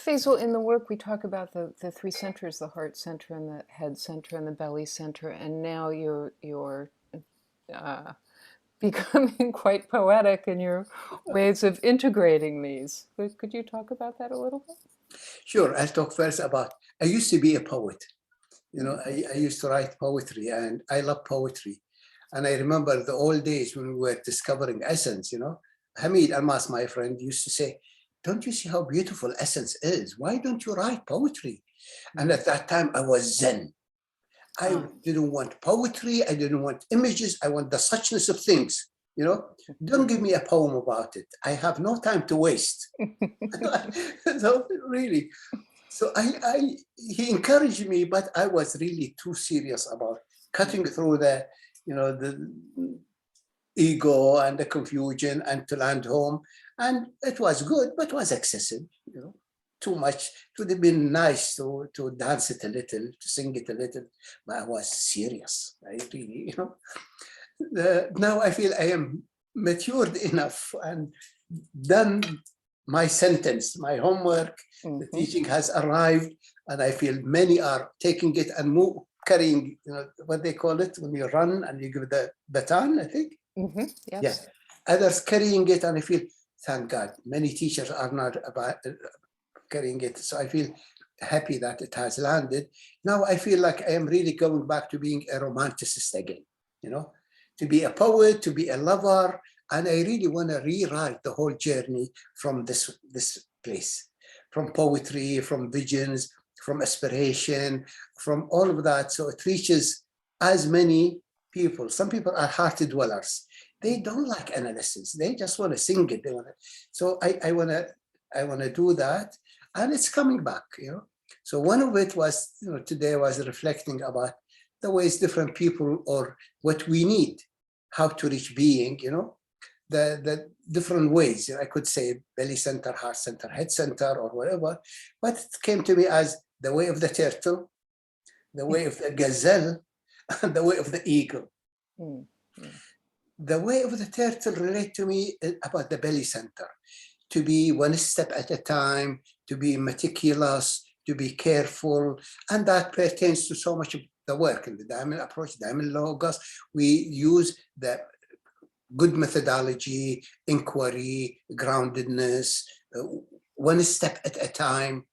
Faisal, in the work we talk about the three centers, the heart center and the head center and the belly center, and now you're uh, becoming quite poetic in your ways of integrating these. Could you talk about that a little bit? Sure, I'll talk first about, I used to be a poet. I used to write poetry and I love poetry. And I remember the old days when we were discovering essence, Hamid Almas, my friend, used to say, don't you see how beautiful essence is? Why don't you write poetry? And at that time I was Zen. I didn't want poetry. I didn't want images. I want the suchness of things, Don't give me a poem about it. I have no time to waste. So really, so he encouraged me, but I was really too serious about cutting through the ego and the confusion and to land home. And it was good, but it was excessive, too much. It would have been nice to dance it a little, to sing it a little, but I was serious. I really, now I feel I am matured enough and done my sentence, my homework, the teaching has arrived, and I feel many are taking it and carrying, what they call it, when you run and you give the baton, I think. Yes. Yeah. Others carrying it, and I feel, thank God, many teachers are not about carrying it. So I feel happy that it has landed. Now I feel like I am really going back to being a romanticist again, to be a poet, to be a lover. And I really want to rewrite the whole journey from this place, from poetry, from visions, from aspiration, from all of that. So it reaches as many people. Some people are heart dwellers. They don't like analysis. They just want to sing it. They want to. So I want to do that, and it's coming back. So one of it was, today I was reflecting about the ways different people or what we need, how to reach being. The different ways. I could say belly center, heart center, head center, or whatever, but it came to me as the way of the turtle, the way of the gazelle, and the way of the eagle. The way of the turtle relate to me about the belly center, to be one step at a time, to be meticulous, to be careful, and that pertains to so much of the work in the diamond approach, diamond logos. We use the good methodology, inquiry, groundedness, one step at a time,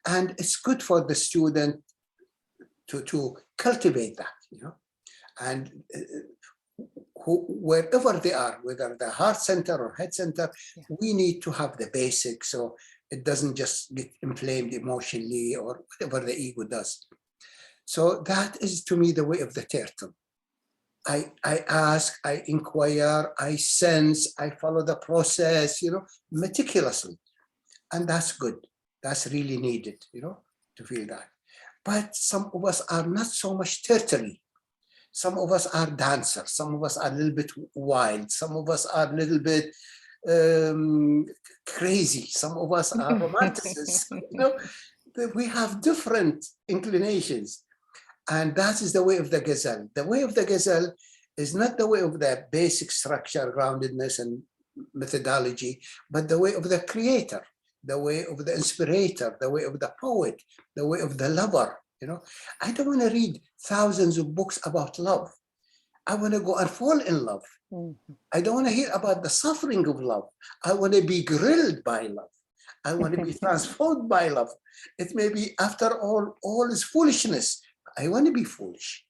and it's good for the student to cultivate that, and wherever they are, whether the heart center or head center, we need to have the basics so it doesn't just get inflamed emotionally or whatever the ego does. So that is to me the way of the turtle. I ask, I inquire, I sense, I follow the process, meticulously. And that's good. That's really needed, to feel that. But some of us are not so much turtly. Some of us are dancers. Some of us are a little bit wild. Some of us are a little bit crazy. Some of us are romanticists. We have different inclinations. And that is the way of the gazelle. The way of the gazelle is not the way of the basic structure, groundedness, and methodology, but the way of the creator, the way of the inspirator, the way of the poet, the way of the lover. I don't want to read thousands of books about love. I want to go and fall in love. I don't want to hear about the suffering of love. I want to be grilled by love. I want to be transformed by love. It may be, after all is foolishness. I want to be foolish.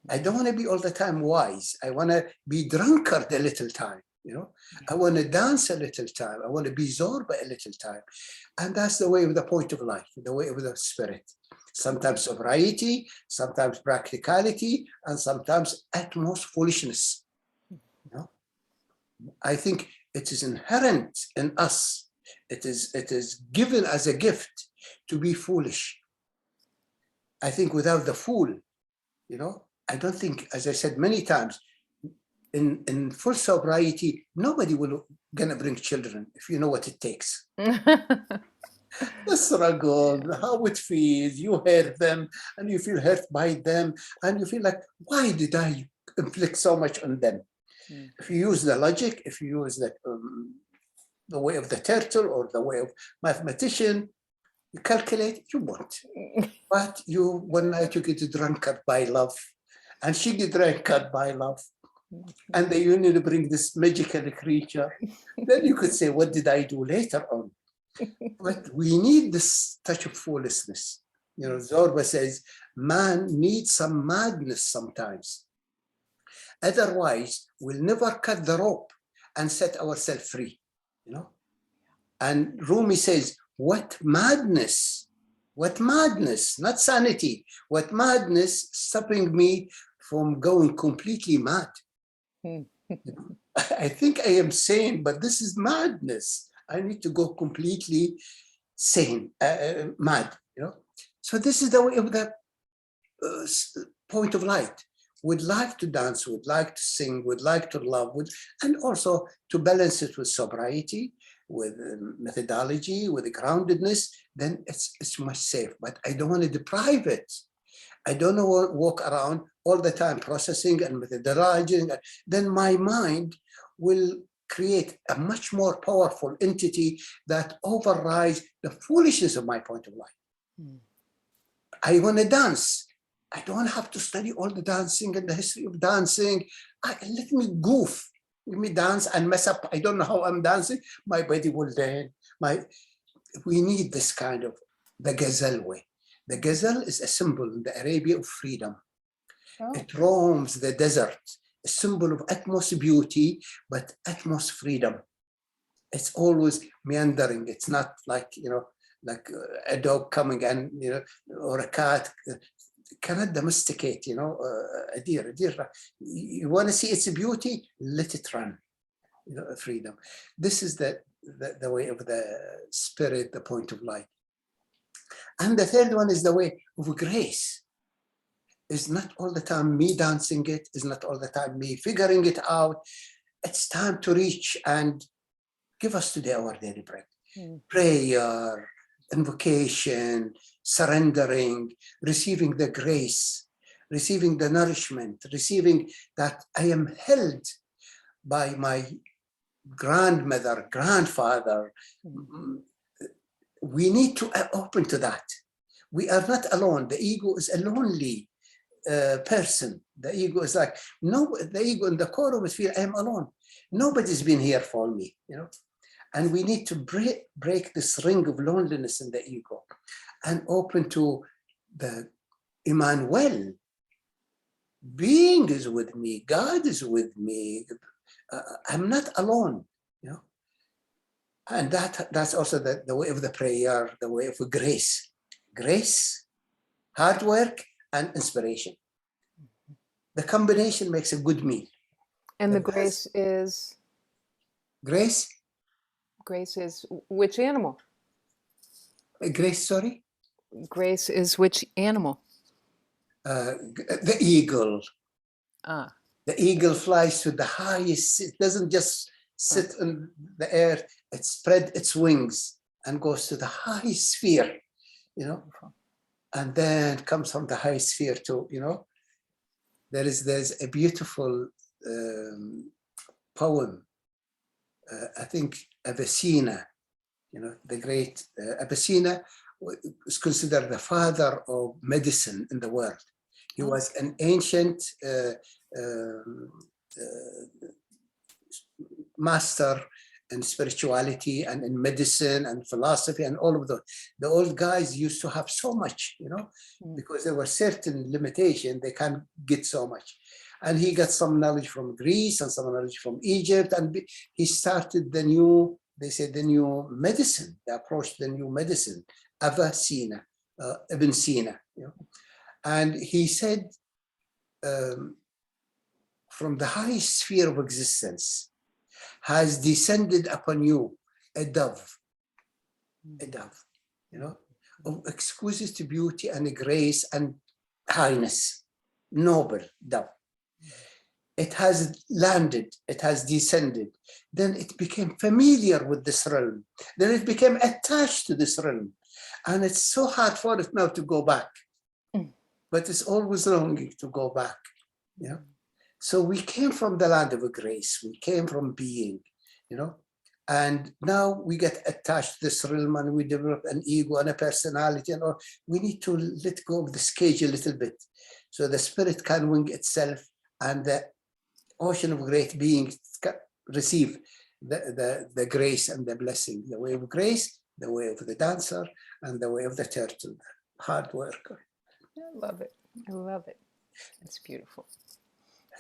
I don't want to be all the time wise. I want to be drunkard a little time, I want to dance a little time. I want to be zorba a little time. And that's the way of the point of life, the way of the spirit. Sometimes sobriety, sometimes practicality, and sometimes at most foolishness. I think it is inherent in us. It is given as a gift to be foolish. I think without the fool, I don't think, as I said many times, in full sobriety, nobody will gonna bring children if you know what it takes. The struggle, how it feels, you hurt them and you feel hurt by them and you feel like, why did I inflict so much on them? If you use the logic, if you use the the way of the turtle or the way of mathematician. You calculate, you want. But you one night you get drunkard by love, and she get drunkard by love, and then you need to bring this magical creature. Then you could say, what did I do later on? But we need this touch of foolishness. You know, Zorba says, man needs some madness sometimes. Otherwise, we'll never cut the rope and set ourselves free, you know? And Rumi says, what madness, not sanity, what madness stopping me from going completely mad. I think I am sane, but this is madness. I need to go completely sane, mad, you know? So this is the way of the point of light. Would like to dance, would like to sing, would like to love, and also to balance it with sobriety, with methodology, with groundedness, then it's much safe. But I don't want to deprive it. I don't want to walk around all the time processing and methodologizing. Then my mind will create a much more powerful entity that overrides the foolishness of my point of life. I want to dance. I don't have to study all the dancing and the history of dancing. Let me goof. Let me dance and mess up. I don't know how I'm dancing. My body will then. We need this kind of the gazelle way. The gazelle is a symbol in the Arabia of freedom. Oh. It roams the desert, a symbol of utmost beauty, but utmost freedom. It's always meandering. It's not like, you know, like a dog coming and, you know, or a cat. Cannot domesticate, you know, a deer. You want to see its beauty, let it run, you know, freedom. This is the way of the spirit, the point of light. And the third one is the way of grace. It's not all the time me dancing it, it's not all the time me figuring it out. It's time to reach and give us today our daily bread. Prayer, invocation, surrendering, receiving the grace, receiving the nourishment, receiving that I am held by my grandmother, grandfather. We need to open to that. We are not alone. The ego is a lonely person. The ego is like, no, the ego in the core of it feels I am alone. Nobody's been here for me, you know. And we need to break this ring of loneliness in the ego and open to the Emmanuel. Being is with me, God is with me. I'm not alone, you know. And that's also the way of the prayer, the way of grace. Grace, hard work, and inspiration. The combination makes a good meal. And the grace is? Grace? Grace is which animal? Grace, sorry? Grace is which animal? The eagle. Ah. The eagle flies to the highest. It doesn't just sit in the air. It spreads its wings and goes to the high sphere, you know, and then comes from the high sphere to, you know, there's a beautiful poem. I think Avicenna, you know, the great Avicenna is considered the father of medicine in the world. He was an ancient master in spirituality and in medicine and philosophy and all of those. The old guys used to have so much, you know, because there were certain limitations, they can't get so much. And he got some knowledge from Greece and some knowledge from Egypt, and he started the new, they said the new medicine, they approached the new medicine, Avicenna, Ibn Sina, you know. And he said, from the high sphere of existence has descended upon you a dove, you know, of exquisite beauty and grace and highness, noble dove. It has landed, it has descended. Then it became familiar with this realm. Then it became attached to this realm. And it's so hard for it now to go back. But it's always longing to go back, you know. So we came from the land of grace. We came from being, you know. And now we get attached to this realm and we develop an ego and a personality, and all. We need to let go of this cage a little bit so the spirit can wing itself and the ocean of great beings can receive the grace and the blessing, the way of grace, the way of the dancer, and the way of the turtle, hard worker. I love it. I love it. It's beautiful.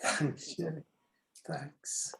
Thanks. Thanks.